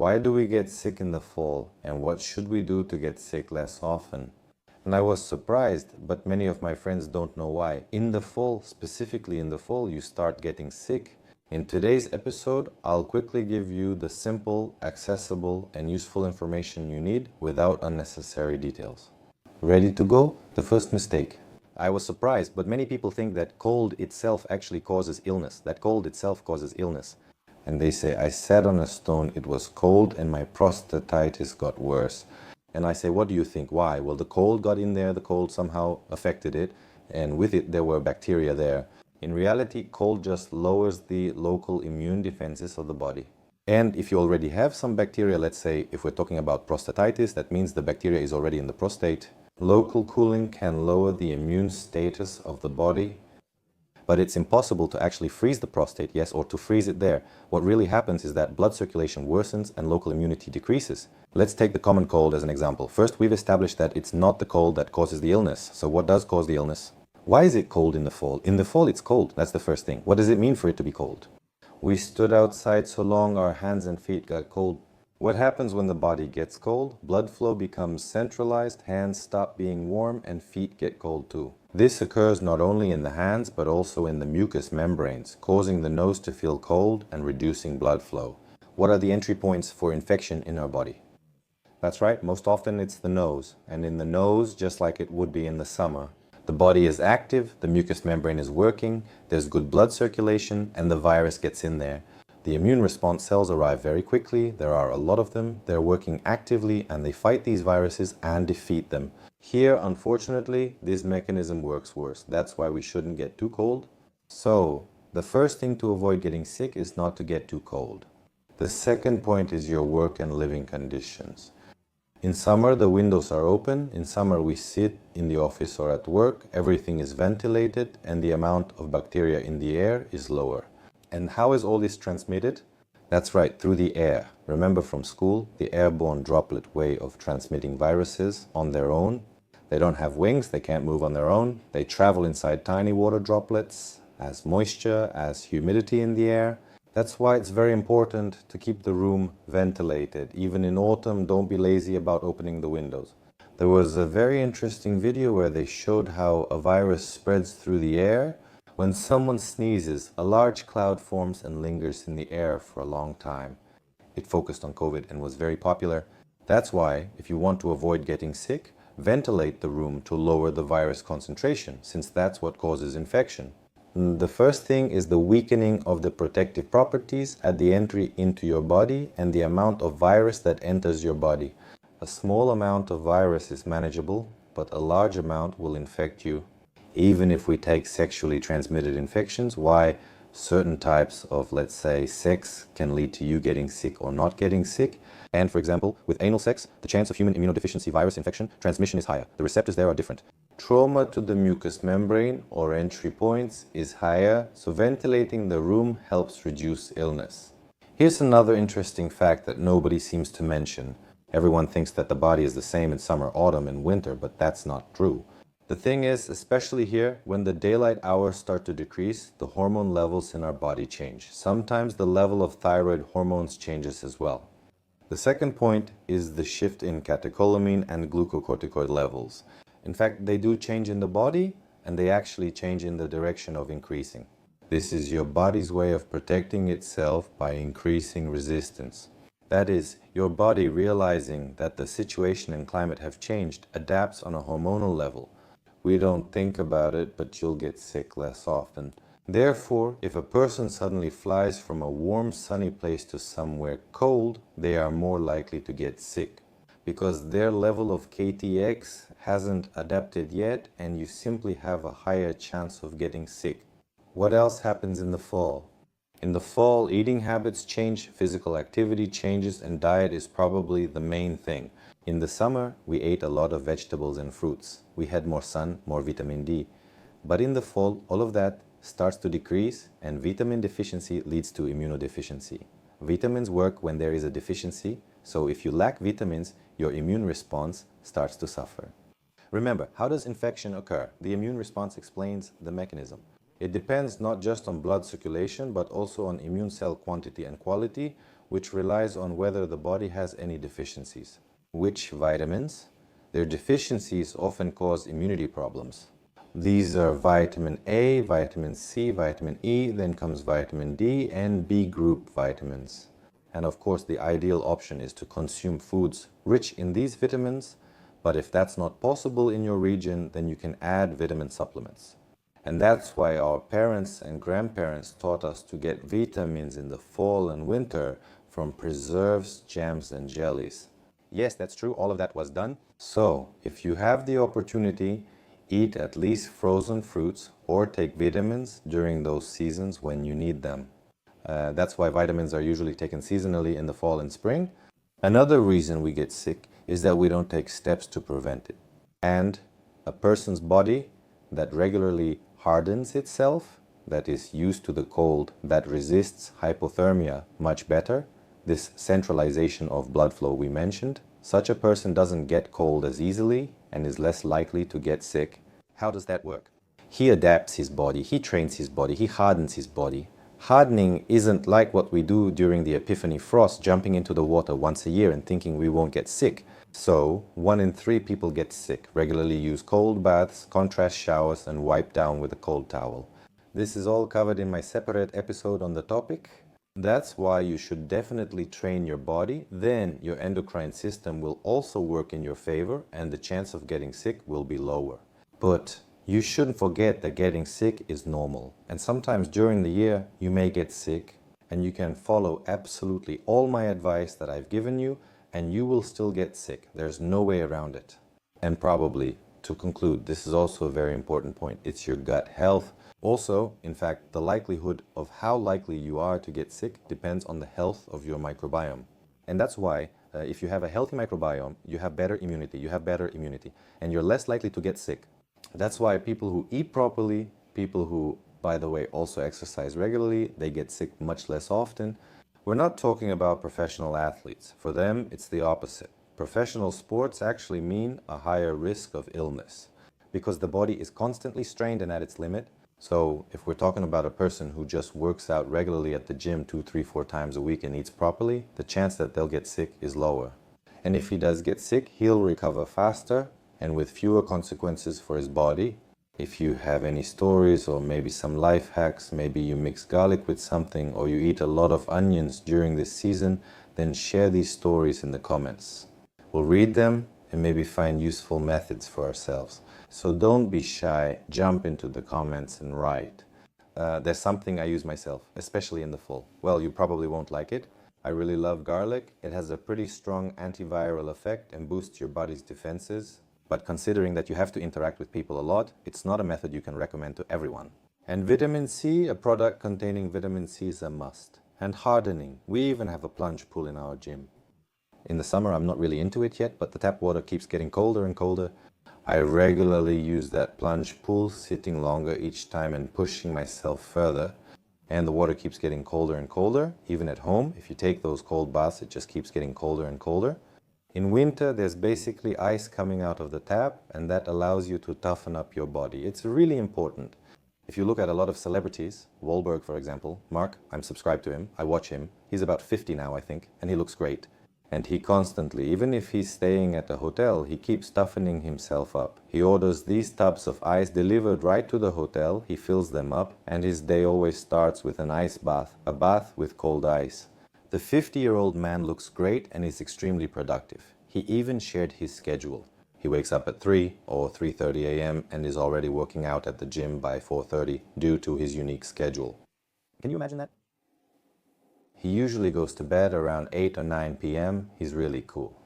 Why do we get sick in the fall, and what should we do to get sick less often? And I was surprised, but many of my friends don't know why. In the fall, specifically in the fall, you start getting sick. In today's episode, I'll quickly give you the simple, accessible, and useful information you need without unnecessary details. Ready to go? The first mistake. I was surprised, but many people think that cold itself actually causes illness. That cold itself causes illness. And they say, I sat on a stone, it was cold, and my prostatitis got worse. And I say, what do you think? Why? Well, the cold got in there, the cold somehow affected it, and with it there were bacteria there. In reality, cold just lowers the local immune defenses of the body. And if you already have some bacteria, let's say if we're talking about prostatitis, that means the bacteria is already in the prostate. Local cooling can lower the immune status of the body, but it's impossible to actually freeze the prostate, yes, or to freeze it there. What really happens is that blood circulation worsens and local immunity decreases. Let's take the common cold as an example. First, we've established that it's not the cold that causes the illness. So what does cause the illness? Why is it cold in the fall? In the fall, it's cold. That's the first thing. What does it mean for it to be cold? We stood outside so long, our hands and feet got cold. What happens when the body gets cold? Blood flow becomes centralized, hands stop being warm, and feet get cold too. This occurs not only in the hands, but also in the mucous membranes, causing the nose to feel cold and reducing blood flow. What are the entry points for infection in our body? That's right, most often it's the nose. And in the nose, just like it would be in the summer, the body is active, the mucous membrane is working, there's good blood circulation, and the virus gets in there. The immune response cells arrive very quickly, there are a lot of them, they're working actively, and they fight these viruses and defeat them. Here, unfortunately, this mechanism works worse. That's why we shouldn't get too cold. So, the first thing to avoid getting sick is not to get too cold. The second point is your work and living conditions. In summer, the windows are open. In summer, we sit in the office or at work. Everything is ventilated and the amount of bacteria in the air is lower. And how is all this transmitted? That's right, through the air. Remember from school, the airborne droplet way of transmitting viruses on their own. They don't have wings, they can't move on their own. They travel inside tiny water droplets, as moisture, as humidity in the air. That's why it's very important to keep the room ventilated. Even in autumn, don't be lazy about opening the windows. There was a very interesting video where they showed how a virus spreads through the air. When someone sneezes, a large cloud forms and lingers in the air for a long time. It focused on COVID and was very popular. That's why, if you want to avoid getting sick, ventilate the room to lower the virus concentration, since that's what causes infection. The first thing is the weakening of the protective properties at the entry into your body and the amount of virus that enters your body. A small amount of virus is manageable, but a large amount will infect you. Even if we take sexually transmitted infections, why certain types of, let's say, sex can lead to you getting sick or not getting sick. And for example, with anal sex, the chance of human immunodeficiency virus infection transmission is higher. The receptors there are different. Trauma to the mucous membrane or entry points is higher, so ventilating the room helps reduce illness. Here's another interesting fact that nobody seems to mention. Everyone thinks that the body is the same in summer, autumn, and winter, but that's not true. The thing is, especially here, when the daylight hours start to decrease, the hormone levels in our body change. Sometimes the level of thyroid hormones changes as well. The second point is the shift in catecholamine and glucocorticoid levels. In fact, they do change in the body, and they actually change in the direction of increasing. This is your body's way of protecting itself by increasing resistance. That is, your body realizing that the situation and climate have changed, adapts on a hormonal level. We don't think about it, but you'll get sick less often. Therefore, if a person suddenly flies from a warm, sunny place to somewhere cold, they are more likely to get sick, because their level of KTX hasn't adapted yet, and you simply have a higher chance of getting sick. What else happens in the fall? In the fall, eating habits change, physical activity changes, and diet is probably the main thing. In the summer, we ate a lot of vegetables and fruits. We had more sun, more vitamin D. But in the fall, all of that starts to decrease, and vitamin deficiency leads to immunodeficiency. Vitamins work when there is a deficiency, so if you lack vitamins, your immune response starts to suffer. Remember, how does infection occur? The immune response explains the mechanism. It depends not just on blood circulation, but also on immune cell quantity and quality, which relies on whether the body has any deficiencies. Which vitamins? Their deficiencies often cause immunity problems. These are vitamin A, vitamin C, vitamin E, then comes vitamin D and B group vitamins. And of course, the ideal option is to consume foods rich in these vitamins, but if that's not possible in your region, then you can add vitamin supplements. And that's why our parents and grandparents taught us to get vitamins in the fall and winter from preserves, jams, and jellies. Yes, that's true, all of that was done. So, if you have the opportunity, eat at least frozen fruits or take vitamins during those seasons when you need them. That's why vitamins are usually taken seasonally in the fall and spring. Another reason we get sick is that we don't take steps to prevent it. And a person's body that regularly hardens itself, that is used to the cold, that resists hypothermia much better, this centralization of blood flow we mentioned, such a person doesn't get cold as easily and is less likely to get sick. How does that work? He adapts his body, he trains his body, he hardens his body. Hardening isn't like what we do during the Epiphany frost, jumping into the water once a year and thinking we won't get sick. So, 1 in 3 people get sick, regularly use cold baths, contrast showers, and wipe down with a cold towel. This is all covered in my separate episode on the topic. That's why you should definitely train your body, then your endocrine system will also work in your favor and the chance of getting sick will be lower. But you shouldn't forget that getting sick is normal, and sometimes during the year you may get sick, and you can follow absolutely all my advice that I've given you and you will still get sick. There's no way around it. And probably, to conclude, this is also a very important point, it's your gut health. Also, in fact, the likelihood of how likely you are to get sick depends on the health of your microbiome. And that's why if you have a healthy microbiome, you have better immunity, and you're less likely to get sick. That's why people who eat properly, people who, by the way, also exercise regularly, they get sick much less often. We're not talking about professional athletes. For them, it's the opposite. Professional sports actually mean a higher risk of illness because the body is constantly strained and at its limit. So if we're talking about a person who just works out regularly at the gym 2, 3, 4 times a week and eats properly, the chance that they'll get sick is lower. And if he does get sick, he'll recover faster and with fewer consequences for his body. If you have any stories or maybe some life hacks, maybe you mix garlic with something or you eat a lot of onions during this season, then share these stories in the comments. We'll read them and maybe find useful methods for ourselves. So don't be shy, jump into the comments and write. There's something I use myself, especially in the fall. Well, you probably won't like it. I really love garlic. It has a pretty strong antiviral effect and boosts your body's defenses. But considering that you have to interact with people a lot, it's not a method you can recommend to everyone. And vitamin C, a product containing vitamin C is a must. And hardening. We even have a plunge pool in our gym. In the summer, I'm not really into it yet, but the tap water keeps getting colder and colder. I regularly use that plunge pool, sitting longer each time and pushing myself further. And the water keeps getting colder and colder. Even at home, if you take those cold baths, it just keeps getting colder and colder. In winter, there's basically ice coming out of the tap, and that allows you to toughen up your body. It's really important. If you look at a lot of celebrities, Wahlberg, for example, Mark, I'm subscribed to him, I watch him. He's about 50 now, I think, and he looks great. And he constantly, even if he's staying at a hotel, he keeps toughening himself up. He orders these tubs of ice delivered right to the hotel, he fills them up, and his day always starts with an ice bath, a bath with cold ice. The 50-year-old man looks great and is extremely productive. He even shared his schedule. He wakes up at 3 or 3:30 a.m. and is already working out at the gym by 4:30 due to his unique schedule. Can you imagine that? He usually goes to bed around 8 or 9 p.m. He's really cool.